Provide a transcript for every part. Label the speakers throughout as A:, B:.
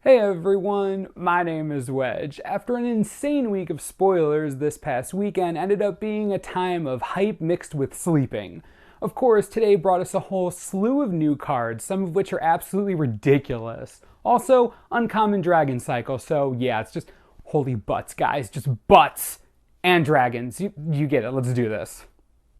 A: Hey everyone, my name is Wedge. After an insane week of spoilers, this past weekend ended up being a time of hype mixed with sleeping. Of course, today brought us a whole slew of new cards, some of which are absolutely ridiculous. Also, uncommon dragon cycle, so yeah, it's just holy butts, guys, just butts! And dragons, you get it, let's do this.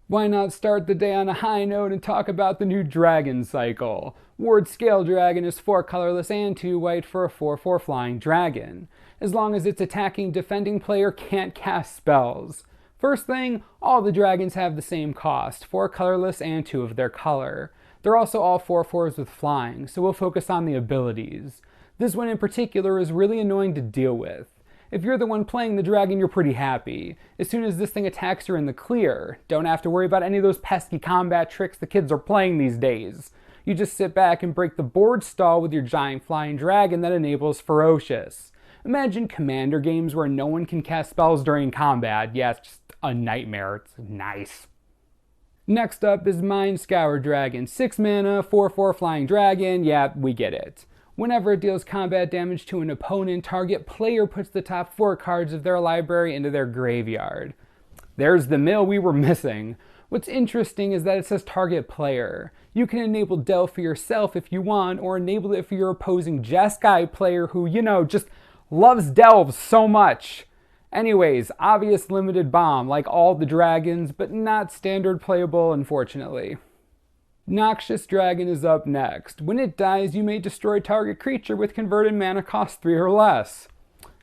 A: Why not start the day on a high note and talk about the new dragon cycle? Wandscale Dragon is 4 colorless and 2 white for a 4/4 flying dragon, as long as its attacking defending player can't cast spells. First thing, all the dragons have the same cost, 4 colorless and 2 of their color. They're also all 4/4s with flying, so we'll focus on the abilities. This one in particular is really annoying to deal with. If you're the one playing the dragon, you're pretty happy. As soon as this thing attacks, you're in the clear. Don't have to worry about any of those pesky combat tricks the kids are playing these days. You just sit back and break the board stall with your giant flying dragon that enables Ferocious. Imagine commander games where no one can cast spells during combat. Yeah, it's just a nightmare. It's nice. Next up is Mindsur Dragon. 6 mana, 4/4 flying dragon. Yeah, we get it. Whenever it deals combat damage to an opponent, target player puts the top 4 cards of their library into their graveyard. There's the mill we were missing. What's interesting is that it says target player. You can enable Delve for yourself if you want, or enable it for your opposing Jeskai player who, just loves Delve so much. Anyways, obvious limited bomb, like all the dragons, but not standard playable, unfortunately. Noxious Dragon is up next. When it dies, you may destroy target creature with converted mana cost 3 or less.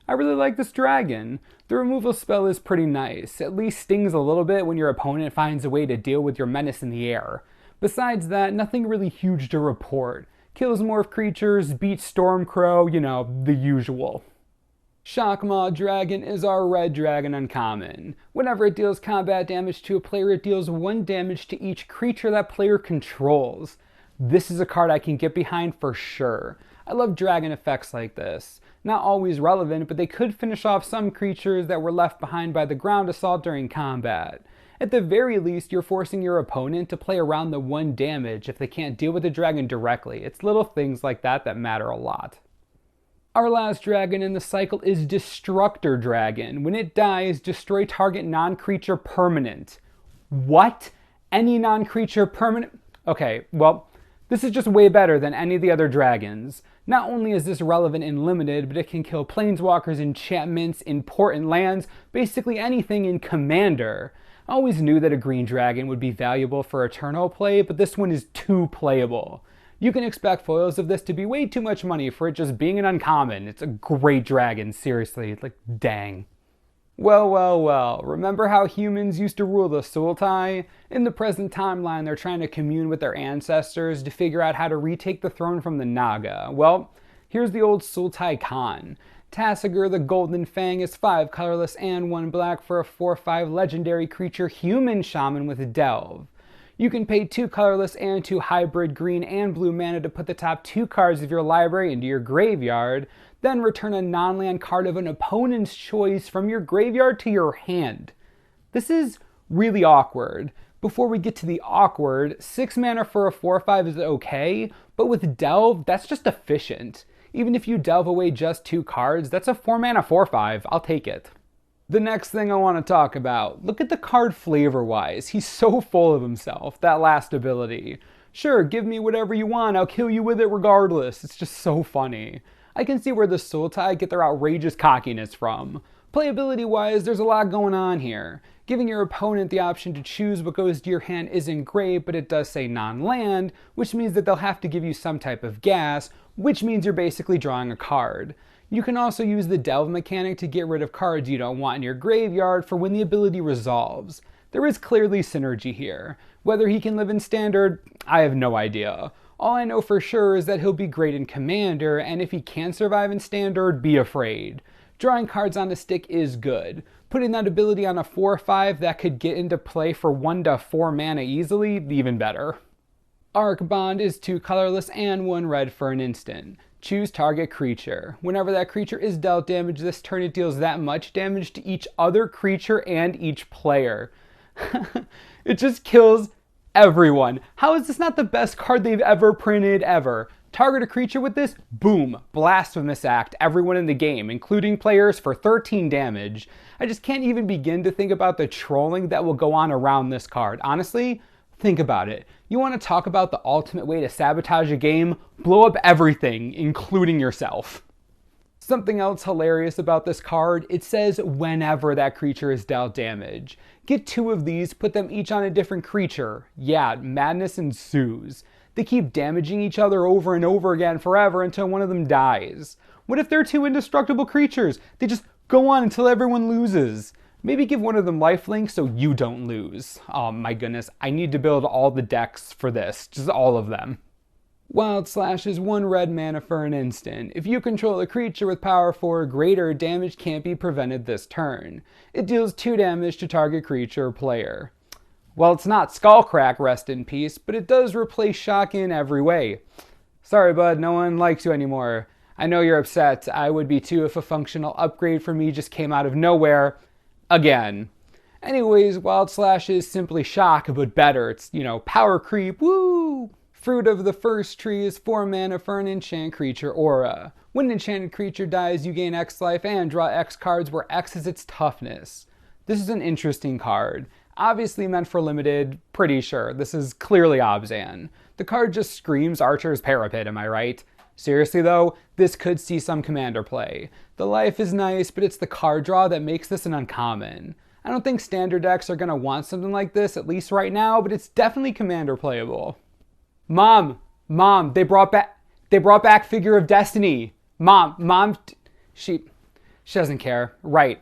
A: I really like this dragon. The removal spell is pretty nice. At least stings a little bit when your opponent finds a way to deal with your menace in the air. Besides that, nothing really huge to report. Kills morph creatures, beats Stormcrow, the usual. Shockmaw Dragon is our red dragon uncommon. Whenever it deals combat damage to a player, it deals 1 damage to each creature that player controls. This is a card I can get behind for sure. I love dragon effects like this. Not always relevant, but they could finish off some creatures that were left behind by the ground assault during combat. At the very least, you're forcing your opponent to play around the 1 damage if they can't deal with the dragon directly. It's little things like that that matter a lot. Our last dragon in the cycle is Destructor Dragon. When it dies, destroy target non-creature permanent. What? Any non-creature permanent? Okay, well, this is just way better than any of the other dragons. Not only is this relevant in limited, but it can kill planeswalkers, enchantments, important lands, basically anything in Commander. I always knew that a green dragon would be valuable for Eternal play, but this one is too playable. You can expect foils of this to be way too much money for it just being an uncommon. It's a great dragon, seriously, dang. Well, remember how humans used to rule the Sultai? In the present timeline, they're trying to commune with their ancestors to figure out how to retake the throne from the Naga. Well, here's the old Sultai Khan. Tasigur the Golden Fang is 5 colorless and 1 black for a 4/5 legendary creature human shaman with Delve. You can pay 2 colorless and 2 hybrid green and blue mana to put the top 2 cards of your library into your graveyard, then return a non-land card of an opponent's choice from your graveyard to your hand. This is really awkward. Before we get to the awkward, 6 mana for a 4/5 is okay, but with Delve, that's just efficient. Even if you delve away just 2 cards, that's a 4 mana 4/5. I'll take it. The next thing I want to talk about, look at the card flavor-wise. He's so full of himself, that last ability. Sure, give me whatever you want, I'll kill you with it regardless. It's just so funny. I can see where the Sultai get their outrageous cockiness from. Playability-wise, there's a lot going on here. Giving your opponent the option to choose what goes to your hand isn't great, but it does say non-land, which means that they'll have to give you some type of gas, which means you're basically drawing a card. You can also use the Delve mechanic to get rid of cards you don't want in your graveyard for when the ability resolves. There is clearly synergy here. Whether he can live in Standard, I have no idea. All I know for sure is that he'll be great in Commander, and if he can survive in Standard, be afraid. Drawing cards on a stick is good. Putting that ability on a 4/5 that could get into play for 1 to 4 mana easily, even better. Arcbond is 2 colorless and 1 red for an instant. Choose target creature. Whenever that creature is dealt damage this turn, it deals that much damage to each other creature and each player. It just kills everyone. How is this not the best card they've ever printed ever? Target a creature with this, boom, blasphemous act everyone in the game, including players, for 13 damage. I just can't even begin to think about the trolling that will go on around this card. Honestly, think about it. You want to talk about the ultimate way to sabotage a game? Blow up everything, including yourself. Something else hilarious about this card, it says whenever that creature is dealt damage. Get 2 of these, put them each on a different creature. Yeah, madness ensues. They keep damaging each other over and over again forever until one of them dies. What if they're 2 indestructible creatures? They just go on until everyone loses. Maybe give one of them lifelink so you don't lose. Oh my goodness, I need to build all the decks for this, just all of them. Wild Slash is 1 red mana for an instant. If you control a creature with power 4 or greater, damage can't be prevented this turn. It deals 2 damage to target creature or player. Well, it's not Skullcrack, rest in peace, but it does replace Shock in every way. Sorry bud, no one likes you anymore. I know you're upset, I would be too if a functional upgrade for me just came out of nowhere. Again. Anyways, Wild Slash is simply Shock, but better. It's, power creep, woo! Fruit of the First Tree is 4 mana for an enchant creature aura. When an enchanted creature dies, you gain X life and draw X cards where X is its toughness. This is an interesting card. Obviously meant for limited, pretty sure. This is clearly Obzan. The card just screams Archer's Parapet, am I right? Seriously though, this could see some commander play. The life is nice, but it's the card draw that makes this an uncommon. I don't think standard decks are going to want something like this, at least right now, but it's definitely commander playable. Mom, they brought back Figure of Destiny. Mom, she doesn't care. Right.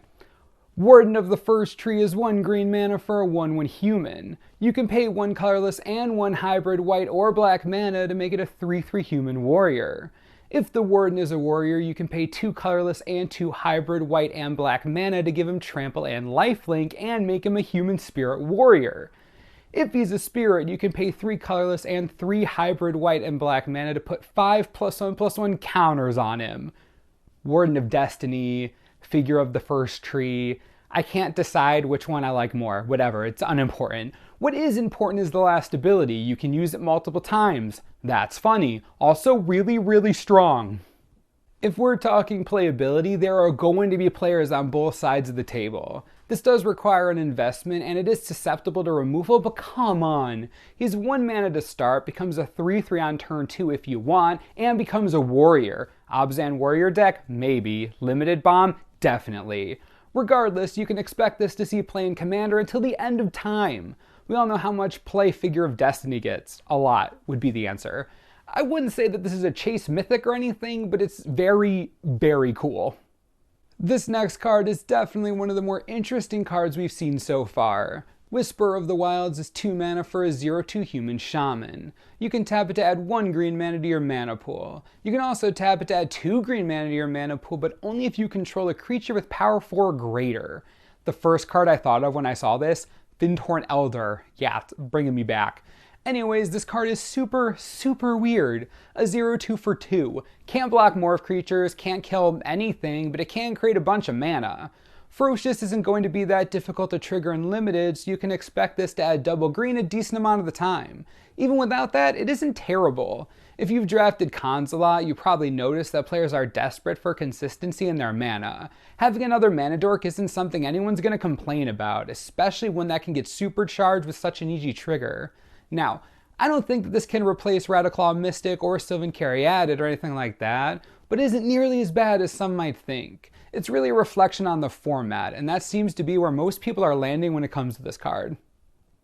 A: Warden of the First Tree is 1 green mana for a 1/1 human. You can pay 1 colorless and 1 hybrid white or black mana to make it a 3/3 human warrior. If the Warden is a warrior, you can pay 2 colorless and 2 hybrid white and black mana to give him trample and lifelink and make him a human spirit warrior. If he's a spirit, you can pay 3 colorless and 3 hybrid white and black mana to put 5 +1/+1 counters on him. Warden of Destiny, Figure of the First Tree. I can't decide which one I like more. Whatever, it's unimportant. What is important is the last ability. You can use it multiple times. That's funny. Also really, really strong. If we're talking playability, there are going to be players on both sides of the table. This does require an investment, and it is susceptible to removal, but come on. He's 1 mana to start, becomes a 3/3 on turn 2 if you want, and becomes a warrior. Obzan warrior deck? Maybe. Limited bomb? Definitely. Regardless, you can expect this to see play in Commander until the end of time. We all know how much play Figure of Destiny gets. A lot would be the answer. I wouldn't say that this is a chase mythic or anything, but it's very, very cool. This next card is definitely one of the more interesting cards we've seen so far. Whisper of the Wilds is 2 mana for a 0/2 human shaman. You can tap it to add 1 green mana to your mana pool. You can also tap it to add 2 green mana to your mana pool, but only if you control a creature with power 4 or greater. The first card I thought of when I saw this, Thin-Torn Elder. Yeah, it's bringing me back. Anyways, this card is super, super weird. A 0/2 for 2. Can't block morph creatures, can't kill anything, but it can create a bunch of mana. Ferocious isn't going to be that difficult to trigger in limited, so you can expect this to add double green a decent amount of the time. Even without that, it isn't terrible. If you've drafted Khans a lot, you probably noticed that players are desperate for consistency in their mana. Having another mana dork isn't something anyone's going to complain about, especially when that can get supercharged with such an easy trigger. Now, I don't think that this can replace Radiclaw Mystic or Sylvan Caryatid or anything like that, but it isn't nearly as bad as some might think. It's really a reflection on the format, and that seems to be where most people are landing when it comes to this card.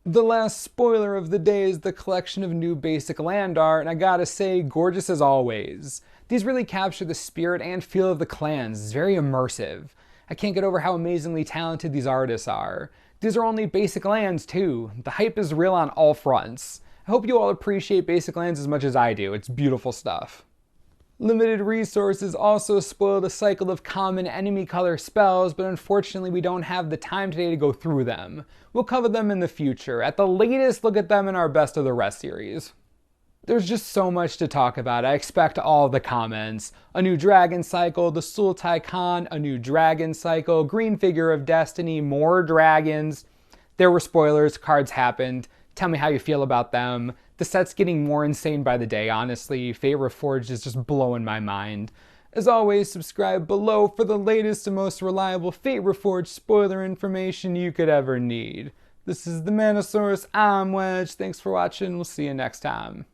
A: The last spoiler of the day is the collection of new basic land art, and I gotta say, gorgeous as always. These really capture the spirit and feel of the clans. It's very immersive. I can't get over how amazingly talented these artists are. These are only basic lands too. The hype is real on all fronts. I hope you all appreciate basic lands as much as I do. It's beautiful stuff. Limited resources also spoiled a cycle of common enemy color spells, but unfortunately we don't have the time today to go through them. We'll cover them in the future. At the latest, look at them in our Best of the Rest series. There's just so much to talk about. I expect all the comments. A new dragon cycle, the Sultai Khan, a new dragon cycle, green Figure of Destiny, more dragons. There were spoilers, cards happened. Tell me how you feel about them. The set's getting more insane by the day, honestly. Fate Reforged is just blowing my mind. As always, subscribe below for the latest and most reliable Fate Reforged spoiler information you could ever need. This is the Manosaurus, I'm Wedge. Thanks for watching, we'll see you next time.